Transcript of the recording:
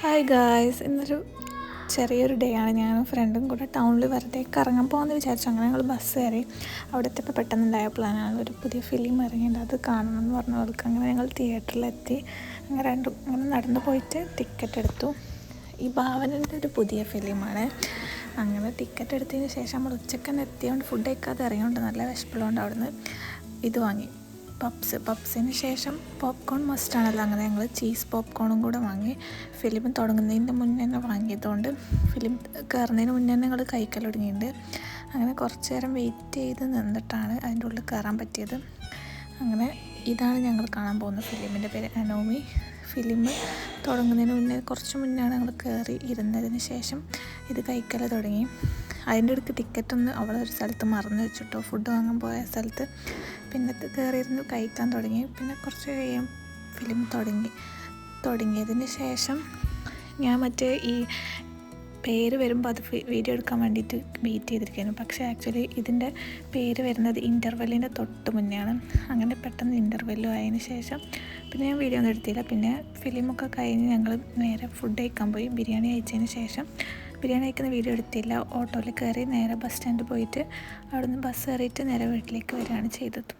Hi guys, ഇന്നൊരു ചെറിയൊരു day ആണ്. ഞാനും ഫ്രണ്ടും കൂടെ ടൗണിൽ വെറുതെ കറങ്ങാൻ പോകാമെന്ന് വിചാരിച്ചു. അങ്ങനെ ഞങ്ങൾ ബസ് കയറി. അവിടുത്തെ ഇപ്പോൾ പെട്ടെന്നുണ്ടായ പ്ലാനാണ്. ഒരു പുതിയ ഫിലിം ഇറങ്ങിയിട്ട് അത് കാണണം എന്ന് പറഞ്ഞവർക്ക്. അങ്ങനെ ഞങ്ങൾ തിയേറ്ററിലെത്തി. അങ്ങനെ നടന്നു പോയിട്ട് ടിക്കറ്റ് എടുത്തു. ഈ ഭാവനൻ്റെ ഒരു പുതിയ ഫിലിമാണ്. അങ്ങനെ ടിക്കറ്റ് എടുത്തതിന് ശേഷം നമ്മൾ ഉച്ചക്കന്നെ എത്തിയതുകൊണ്ട് ഫുഡ് കഴിക്കാതെ ഇറങ്ങിയോണ്ട് നല്ല വിശപ്പുള്ളതുകൊണ്ട് അവിടുന്ന് ഇത് വാങ്ങി, പപ്സിന് ശേഷം പോപ്കോൺ മസ്റ്റാണല്ലോ. അങ്ങനെ ഞങ്ങൾ ചീസ് പോപ്കോണും കൂടെ വാങ്ങി. ഫിലിം തുടങ്ങുന്നതിൻ്റെ മുന്നേ തന്നെ വാങ്ങിയതുകൊണ്ട് ഫിലിം കയറുന്നതിന് മുന്നേ തന്നെ ഞങ്ങൾ കഴിക്കൽ തുടങ്ങിയിട്ടുണ്ട്. അങ്ങനെ കുറച്ച് നേരം വെയിറ്റ് ചെയ്ത് നിന്നിട്ടാണ് അതിൻ്റെ ഉള്ളിൽ കയറാൻ പറ്റിയത്. അങ്ങനെ ഇതാണ് ഞങ്ങൾ കാണാൻ പോകുന്ന ഫിലിമിൻ്റെ പേര് അനോമി. ഫിലിം തുടങ്ങുന്നതിന് മുന്നേ കുറച്ച് മുന്നെയാണ് ഞങ്ങൾ കയറി ഇരുന്നതിന് ശേഷം ഇത് കഴിക്കൽ തുടങ്ങി. അതിൻ്റെ ഇടയ്ക്ക് ടിക്കറ്റൊന്ന് അവിടെ ഒരു സ്ഥലത്ത് മറന്നു വെച്ചിട്ടോ, ഫുഡ് വാങ്ങാൻ പോയ സ്ഥലത്ത്. പിന്നെ കയറിയിരുന്ന് കഴിക്കാൻ തുടങ്ങി. പിന്നെ കുറച്ച് കഴിയും ഫിലിം തുടങ്ങിയതിന് ശേഷം ഞാൻ ഈ പേര് വരുമ്പോൾ അത് വീഡിയോ എടുക്കാൻ വേണ്ടിയിട്ട് വെയിറ്റ് ചെയ്തിരിക്കുന്നു. പക്ഷേ ആക്ച്വലി ഇതിൻ്റെ പേര് വരുന്നത് ഇൻ്റർവെല്ലിൻ്റെ തൊട്ട് മുന്നെയാണ്. അങ്ങനെ പെട്ടെന്ന് ഇൻ്റർവെല്ലും ആയതിന് ശേഷം പിന്നെ ഞാൻ വീഡിയോ ഒന്നും എടുത്തില്ല. പിന്നെ ഫിലിമൊക്കെ കഴിഞ്ഞ് ഞങ്ങൾ നേരെ ഫുഡ് കഴിക്കാൻ പോയി. ബിരിയാണി കഴിച്ചതിന് ശേഷം ബിരിയാണി കഴിക്കുന്ന വീഡിയോ എടുത്തില്ല. ഓട്ടോയിൽ കയറി നേരെ ബസ് സ്റ്റാൻഡിൽ പോയിട്ട് അവിടുന്ന് ബസ് കയറിയിട്ട് നേരെ വീട്ടിലേക്ക് വരികയാണ് ചെയ്തത്.